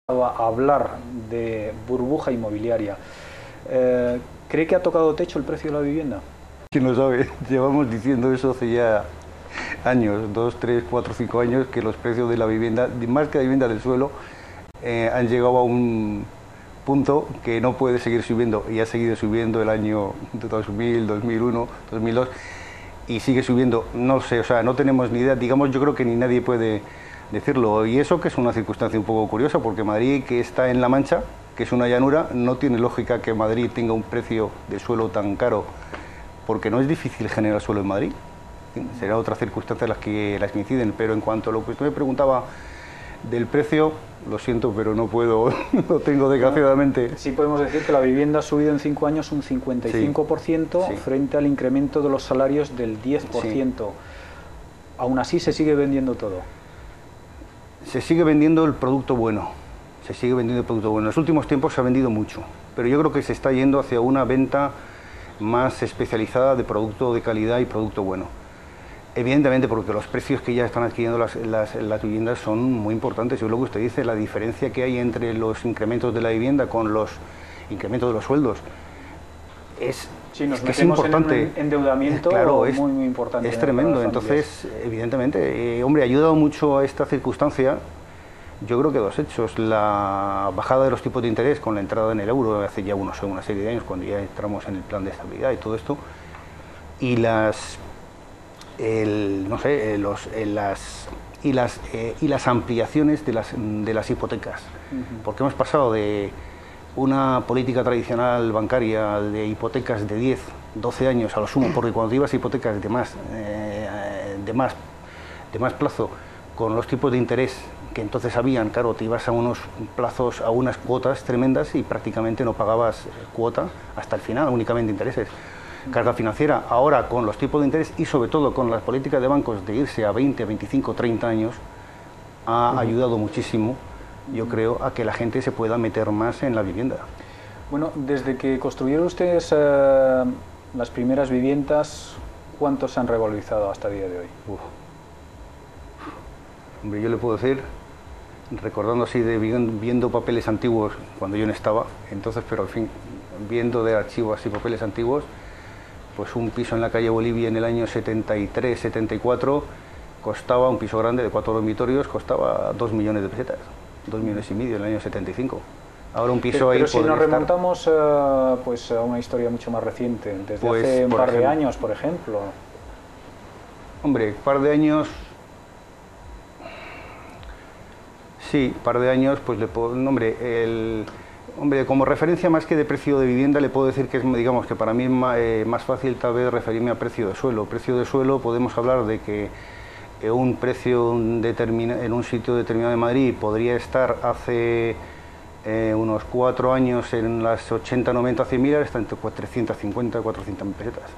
a hablar de burbuja inmobiliaria. ¿Cree que ha tocado techo el precio de la vivienda? ¿Quién lo sabe? Llevamos diciendo eso hace ya años, 2, 3, 4, 5 años, que los precios de la vivienda, más que la vivienda del suelo, han llegado a un punto que no puede seguir subiendo, y ha seguido subiendo el año 2000, 2001, 2002, y sigue subiendo. No sé, o sea, no tenemos ni idea, digamos, yo creo que ni nadie puede decirlo, y eso que es una circunstancia un poco curiosa, porque Madrid, que está en La Mancha, que es una llanura, no tiene lógica que Madrid tenga un precio de suelo tan caro, porque no es difícil generar suelo en Madrid. Será otra circunstancia las que inciden, pero en cuanto a lo que usted me preguntaba del precio, lo siento, pero no puedo, lo tengo desgraciadamente. Sí podemos decir que la vivienda ha subido en 5 años un 55%, sí, frente al incremento de los salarios del 10%. Sí. Aún así se sigue vendiendo todo. Se sigue vendiendo el producto bueno, se sigue vendiendo el producto bueno. En los últimos tiempos se ha vendido mucho, pero yo creo que se está yendo hacia una venta más especializada de producto de calidad y producto bueno. Evidentemente, porque los precios que ya están adquiriendo las viviendas son muy importantes. Y lo que usted dice, la diferencia que hay entre los incrementos de la vivienda con los incrementos de los sueldos es, sí, nos que es importante. En un endeudamiento claro, es muy importante. Es tremendo. Entonces, evidentemente, hombre, ha ayudado mucho a esta circunstancia. Yo creo que dos hechos: la bajada de los tipos de interés con la entrada en el euro hace ya una serie de años, cuando ya entramos en el plan de estabilidad y todo esto, y las ampliaciones de las hipotecas, porque hemos pasado de una política tradicional bancaria de hipotecas de 10, 12 años a lo sumo, porque cuando ibas a hipotecas de más plazo, con los tipos de interés que entonces habían, claro, te ibas a unos plazos, a unas cuotas tremendas y prácticamente no pagabas cuota hasta el final, únicamente intereses. Carga financiera. Ahora, con los tipos de interés y sobre todo con las políticas de bancos de irse a 20, 25, 30 años, ha ayudado muchísimo, yo creo, a que la gente se pueda meter más en la vivienda. Bueno, desde que construyeron ustedes las primeras viviendas, ¿cuántos se han revalorizado hasta el día de hoy? Hombre, yo le puedo decir, recordando así, viendo papeles antiguos cuando yo no estaba, entonces, pero al fin, viendo de archivos y papeles antiguos, pues un piso en la calle Bolivia en el año 73, 74, costaba, un piso grande de 4 dormitorios, costaba 2 millones de pesetas, 2 millones y medio en el año 75. Ahora un piso ahí... Pero si nos remontamos pues a una historia mucho más reciente, desde hace un par de años, por ejemplo. Hombre, par de años... Sí, par de años, pues le puedo... Hombre, como referencia más que de precio de vivienda, le puedo decir que es, digamos, que para mí es más fácil tal vez referirme a precio de suelo. Precio de suelo, podemos hablar de que un precio en un sitio determinado de Madrid podría estar hace unos 4 años en las 80, 90, 100 mil, está entre 350 y 400 pesetas.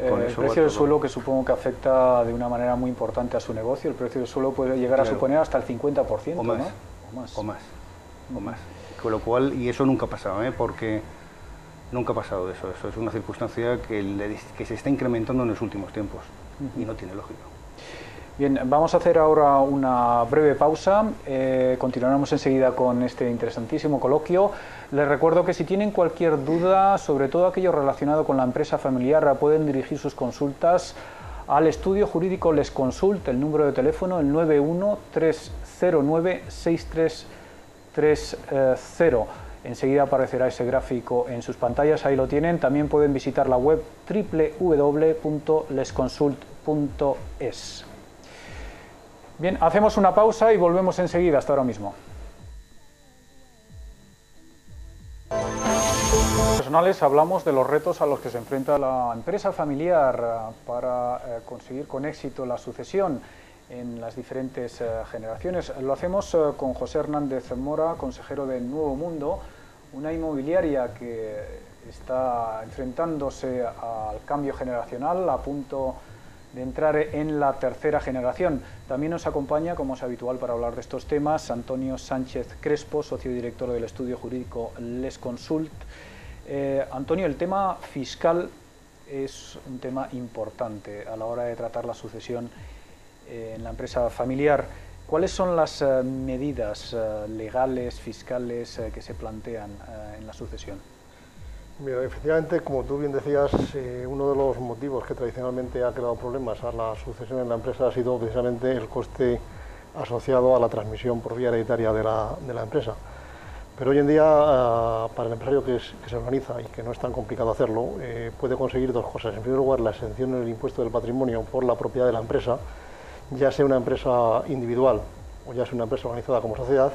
El precio del suelo, que supongo que afecta de una manera muy importante a su negocio, el precio del suelo puede llegar a suponer hasta el 50%, o más, ¿no? O más. Con lo cual, y eso nunca ha pasado, porque nunca ha pasado eso. Eso es una circunstancia que se está incrementando en los últimos tiempos y no tiene lógica. Bien, vamos a hacer ahora una breve pausa, continuaremos enseguida con este interesantísimo coloquio. Les recuerdo que si tienen cualquier duda, sobre todo aquello relacionado con la empresa familiar, pueden dirigir sus consultas al estudio jurídico Les Consult, el número de teléfono el 91-309-6330. Enseguida aparecerá ese gráfico en sus pantallas, ahí lo tienen. También pueden visitar la web www.lesconsult.es. Bien, hacemos una pausa y volvemos enseguida, hasta ahora mismo. Personales, hablamos de los retos a los que se enfrenta la empresa familiar para conseguir con éxito la sucesión en las diferentes generaciones. Lo hacemos con José Hernández Mora, consejero de Nuevo Mundo, una inmobiliaria que está enfrentándose al cambio generacional, a punto de entrar en la tercera generación. También nos acompaña, como es habitual para hablar de estos temas, Antonio Sánchez Crespo, socio director del estudio jurídico Les Consult. Antonio, el tema fiscal es un tema importante a la hora de tratar la sucesión en la empresa familiar. ¿Cuáles son las medidas legales, fiscales que se plantean en la sucesión? Mira, efectivamente, como tú bien decías, uno de los motivos que tradicionalmente ha creado problemas a la sucesión en la empresa ha sido precisamente el coste asociado a la transmisión por vía hereditaria de la empresa. Pero hoy en día, para el empresario que se organiza y que no es tan complicado hacerlo, puede conseguir dos cosas. En primer lugar, la exención en el impuesto del patrimonio por la propiedad de la empresa, ya sea una empresa individual o ya sea una empresa organizada como sociedad.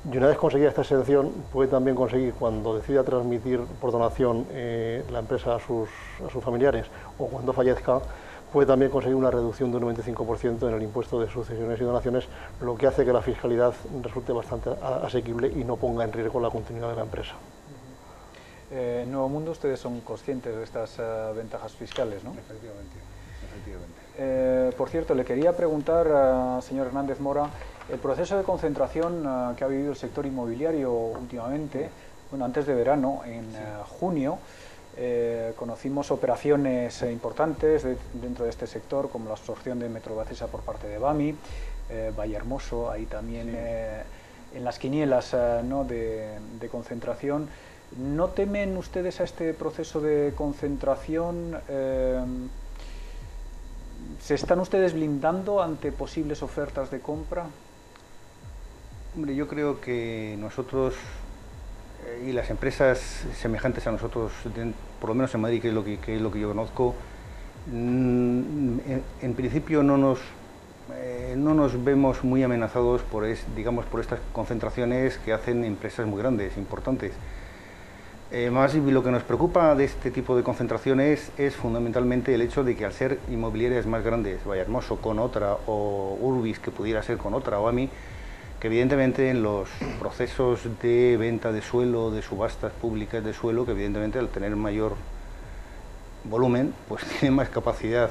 Y una vez conseguida esta exención, puede también conseguir, cuando decida transmitir por donación la empresa a sus familiares o cuando fallezca, puede también conseguir una reducción de un 95% en el impuesto de sucesiones y donaciones, lo que hace que la fiscalidad resulte bastante asequible y no ponga en riesgo la continuidad de la empresa. En Nuevo Mundo ustedes son conscientes de estas ventajas fiscales, ¿no? Efectivamente. Por cierto, le quería preguntar, señor Hernández Mora, el proceso de concentración que ha vivido el sector inmobiliario últimamente, bueno, antes de verano, en junio, conocimos operaciones importantes dentro de este sector, como la absorción de Metrovacesa por parte de BAMI, Vallehermoso, ahí también en las quinielas ¿no? de concentración. ¿No temen ustedes a este proceso de concentración? ¿Se están ustedes blindando ante posibles ofertas de compra? Hombre, yo creo que nosotros y las empresas semejantes a nosotros, por lo menos en Madrid, que es lo que yo conozco, en principio no nos vemos muy amenazados por estas concentraciones que hacen empresas muy grandes, importantes. Más lo que nos preocupa de este tipo de concentraciones es fundamentalmente el hecho de que al ser inmobiliarias más grandes, Vallehermoso con otra, o Urbis que pudiera ser con otra, o AMI, que evidentemente en los procesos de venta de suelo, de subastas públicas de suelo, que evidentemente al tener mayor volumen, pues tienen más capacidad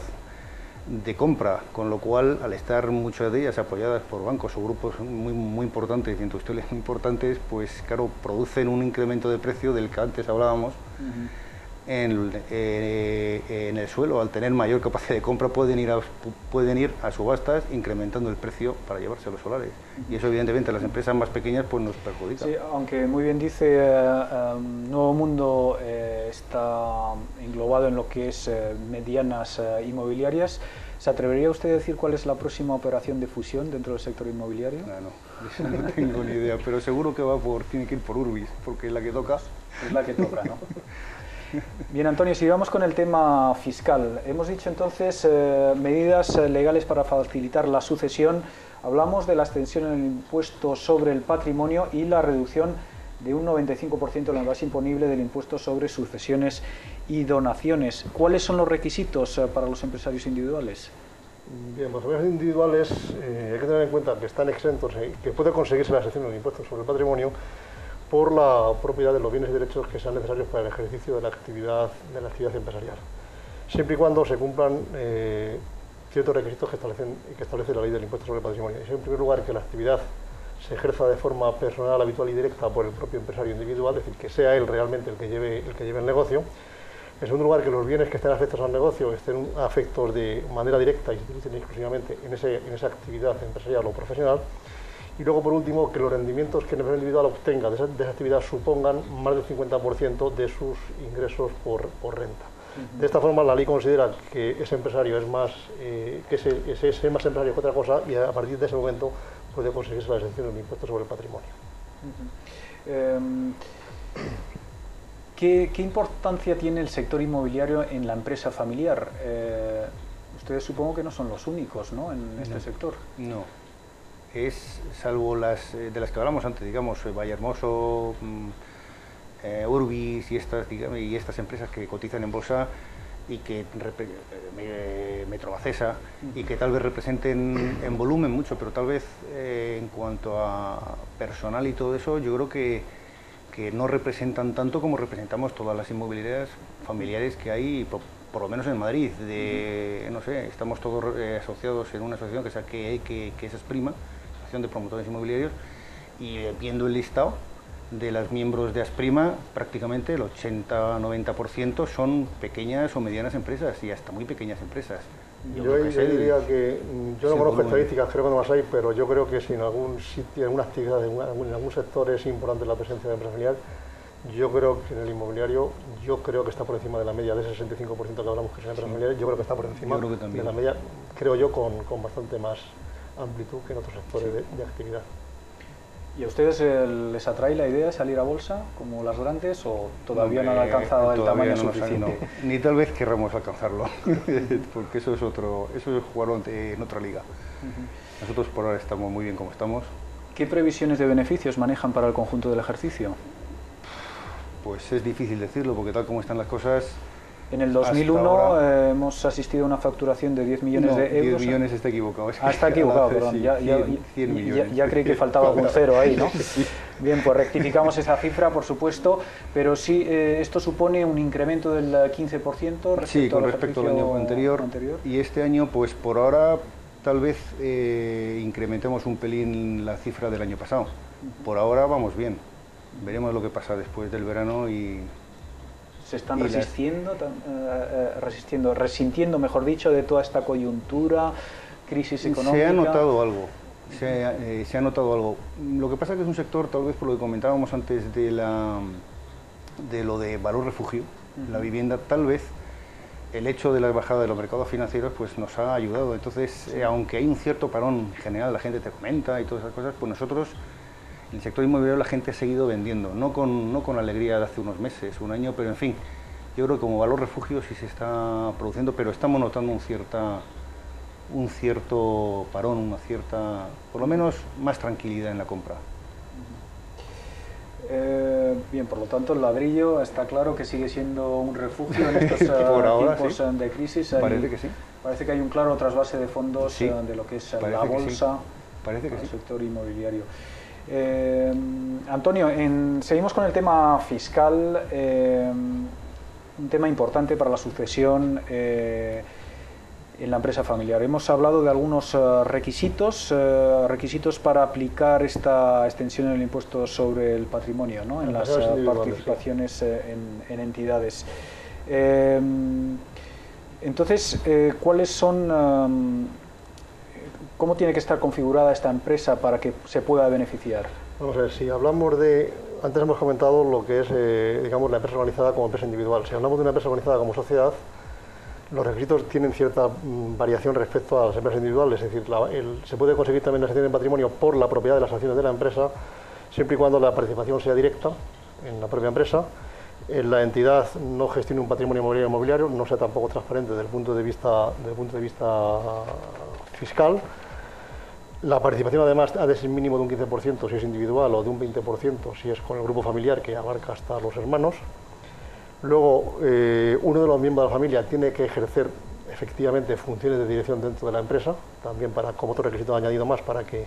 de compra, con lo cual al estar muchas de ellas apoyadas por bancos o grupos muy importantes y industriales muy importantes, pues claro, producen un incremento de precio del que antes hablábamos. En el suelo, al tener mayor capacidad de compra, pueden ir a subastas incrementando el precio para llevarse a los solares. Y eso evidentemente a las empresas más pequeñas pues nos perjudica. Sí, aunque muy bien dice, Nuevo Mundo está englobado en lo que es medianas inmobiliarias. ¿Se atrevería usted a decir cuál es la próxima operación de fusión dentro del sector inmobiliario? No, eso no tengo ni idea, pero seguro que tiene que ir por Urbis, porque es la que toca. Es la que toca, ¿no? Bien, Antonio, si vamos con el tema fiscal. Hemos dicho entonces medidas legales para facilitar la sucesión. Hablamos de la extensión en el impuesto sobre el patrimonio y la reducción de un 95% de la base imponible del impuesto sobre sucesiones y donaciones. ¿Cuáles son los requisitos para los empresarios individuales? Bien, los empresarios individuales hay que tener en cuenta que están exentos, que puede conseguirse la exención del impuesto sobre el patrimonio por la propiedad de los bienes y derechos que sean necesarios para el ejercicio de la actividad empresarial, siempre y cuando se cumplan ciertos requisitos que establece la ley del impuesto sobre el patrimonio. En primer lugar, que la actividad se ejerza de forma personal, habitual y directa por el propio empresario individual, es decir, que sea él realmente el que lleve el negocio. En segundo lugar, que los bienes que estén afectos al negocio estén afectos de manera directa y se utilicen exclusivamente en esa actividad empresarial o profesional. Y luego, por último, que los rendimientos que el empresario individual obtenga de esa actividad supongan más del 50% de sus ingresos por renta. De esta forma, la ley considera que ese empresario es más empresario que otra cosa, y a partir de ese momento puede conseguirse la exención del impuesto sobre el patrimonio. ¿Qué importancia tiene el sector inmobiliario en la empresa familiar? Ustedes supongo que no son los únicos, ¿no?, en este sector. No. Salvo las de las que hablamos antes, digamos, Vallehermoso, Urbis y estas empresas que cotizan en bolsa y que Metrovacesa, y que tal vez representen en volumen mucho, pero tal vez en cuanto a personal y todo eso, yo creo que no representan tanto como representamos todas las inmobiliarias familiares que hay, por lo menos en Madrid. No sé, estamos todos asociados en una asociación que esa es Prima, Asociación de Promotores Inmobiliarios, y viendo el listado, de las miembros de Asprima, prácticamente el 80-90% son pequeñas o medianas empresas y hasta muy pequeñas empresas. Yo diría que, yo no conozco estadísticas, creo que no las hay, pero yo creo que si en algún sitio, en alguna actividad, en algún sector es importante la presencia de empresa familiar, yo creo que en el inmobiliario, yo creo que está por encima de la media de ese 65% que hablamos que son empresas familiares, yo creo que está por encima de la media, creo yo, con bastante más amplitud que en otros sectores de actividad. ¿Y a ustedes les atrae la idea de salir a bolsa como las grandes o todavía no han alcanzado el tamaño suficiente? Ni tal vez querramos alcanzarlo, porque eso es jugar en otra liga. Nosotros por ahora estamos muy bien como estamos. ¿Qué previsiones de beneficios manejan para el conjunto del ejercicio? Pues es difícil decirlo, porque tal como están las cosas... En el 2001 hemos asistido a una facturación de 10 millones de euros. 10 millones está equivocado. Está equivocado, perdón. Sí, 100 millones. Ya creí que faltaba algún cero ahí, ¿no? Sí. Bien, pues rectificamos esa cifra, por supuesto, pero sí, esto supone un incremento del 15% respecto al año anterior. Y este año, pues por ahora, tal vez incrementemos un pelín la cifra del año pasado. Por ahora vamos bien. Veremos lo que pasa después del verano y... ¿Se están resintiendo, mejor dicho, de toda esta coyuntura, crisis económica? Se ha notado algo, se ha notado algo. Lo que pasa es que es un sector, tal vez por lo que comentábamos antes de lo de valor refugio, la vivienda, tal vez el hecho de la bajada de los mercados financieros pues nos ha ayudado. Entonces, aunque hay un cierto parón general, la gente te comenta y todas esas cosas, pues nosotros... En el sector inmobiliario la gente ha seguido vendiendo, no con alegría de hace unos meses, un año, pero en fin, yo creo que como valor refugio sí se está produciendo, pero estamos notando un cierto parón, una cierta, por lo menos, más tranquilidad en la compra. Bien, por lo tanto el ladrillo está claro que sigue siendo un refugio en estos tiempos de crisis. Parece que sí. Parece que hay un claro trasvase de fondos de lo que es la bolsa para el sector inmobiliario. Antonio, seguimos con el tema fiscal, un tema importante para la sucesión en la empresa familiar. Hemos hablado de algunos requisitos para aplicar esta extensión del impuesto sobre el patrimonio, ¿no? En las participaciones en entidades. Entonces, ¿cuáles son... ¿Cómo tiene que estar configurada esta empresa para que se pueda beneficiar? Vamos a ver, si hablamos de... Antes hemos comentado lo que es, digamos, la empresa organizada como empresa individual. Si hablamos de una empresa organizada como sociedad, los requisitos tienen cierta variación respecto a las empresas individuales. Es decir, se puede conseguir también la exención de patrimonio por la propiedad de las acciones de la empresa, siempre y cuando la participación sea directa en la propia empresa, la entidad no gestione un patrimonio inmobiliario, no sea tampoco transparente desde el punto de vista fiscal. La participación además ha de ser mínimo de un 15% si es individual o de un 20% si es con el grupo familiar que abarca hasta los hermanos. Luego, uno de los miembros de la familia tiene que ejercer efectivamente funciones de dirección dentro de la empresa, también como otro requisito añadido más para que